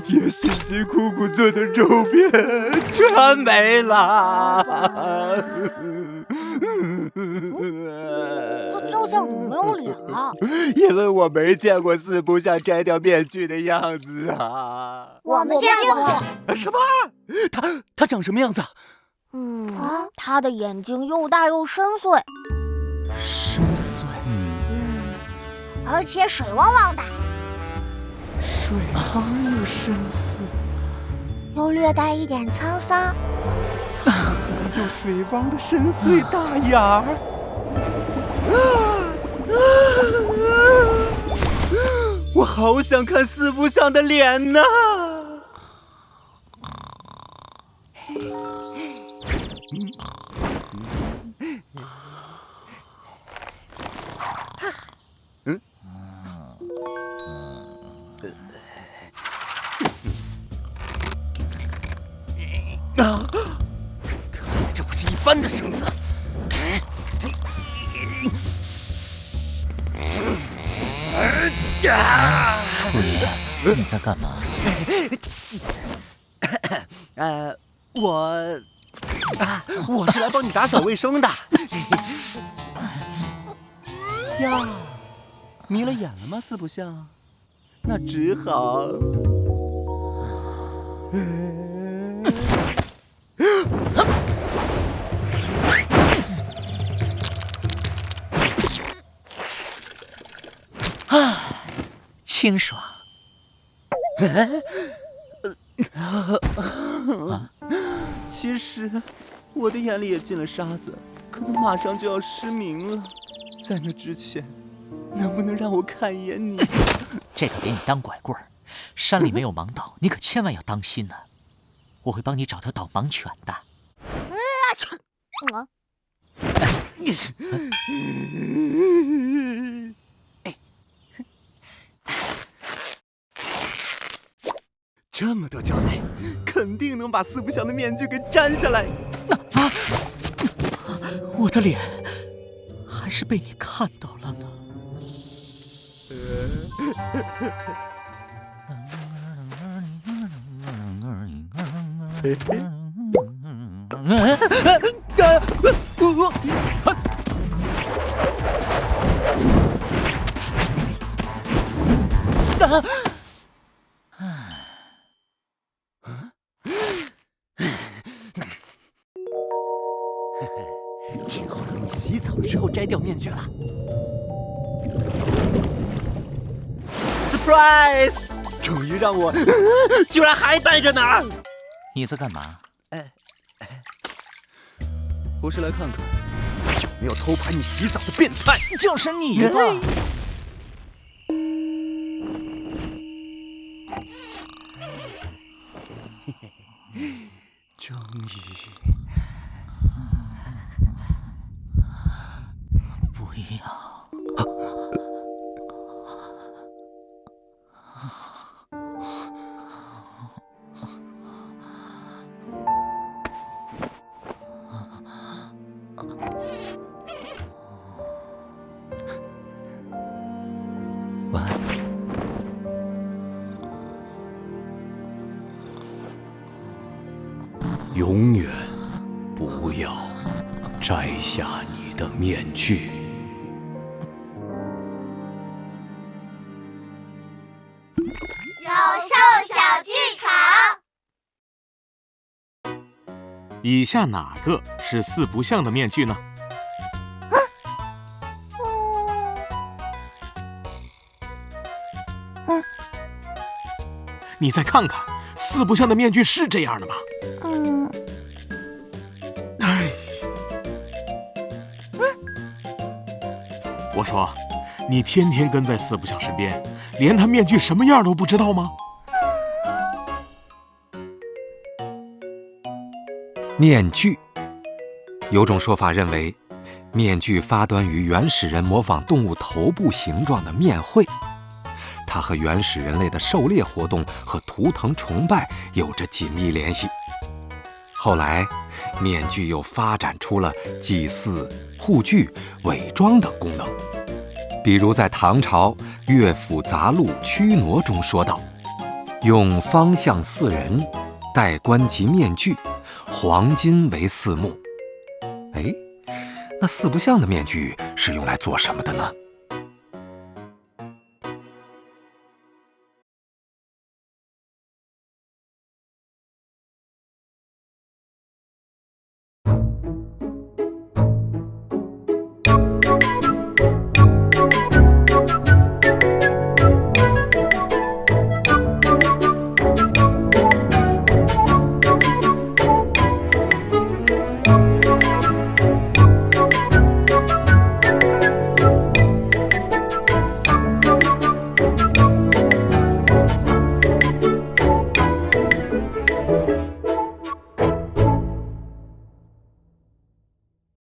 也辛辛苦苦做的肉片全没了。这雕像怎么没有脸了？因为我没见过四不像摘掉面具的样子啊。我们见过。什么？他长什么样子？他的眼睛又大又深邃。深邃。而且水汪汪的。水汪又深邃，又略带一点沧桑。沧桑又水汪的深邃大眼儿。我好想看四不像的脸呐！看来这不是一般的绳子。你在干嘛？我是来帮你打扫卫生的。呀，迷了眼了吗？四不像，那只好。清爽。其实我的眼里也进了沙子，可能马上就要失明了。在那之前，能不能让我看一眼你？这个给你当拐棍儿。山里没有盲道，你可千万要当心呢。我会帮你找条导盲犬的。这么多胶带，肯定能把四不像的面具给粘下来。我的脸还是被你看到了呢。只好等你洗澡的时候摘掉面具了。Surprise！ 终于让我，居然还戴着呢！你在干嘛？我是来看看有没有偷拍你洗澡的变态。就是你吧！终于。不要！晚安。永远不要摘下你的面具。有兽小剧场。以下哪个是四不像的面具呢？你再看看，四不像的面具是这样的吗？我说，你天天跟在四不像身边，连他面具什么样都不知道吗？面具，有种说法认为，面具发端于原始人模仿动物头部形状的面绘，它和原始人类的狩猎活动和图腾崇拜有着紧密联系。后来，面具又发展出了祭祀、护具、伪装等功能。比如在唐朝《乐府杂录·驱挪》中说道：“用方向4人，戴冠及面具，黄金为4目。哎，那4不像的面具是用来做什么的呢？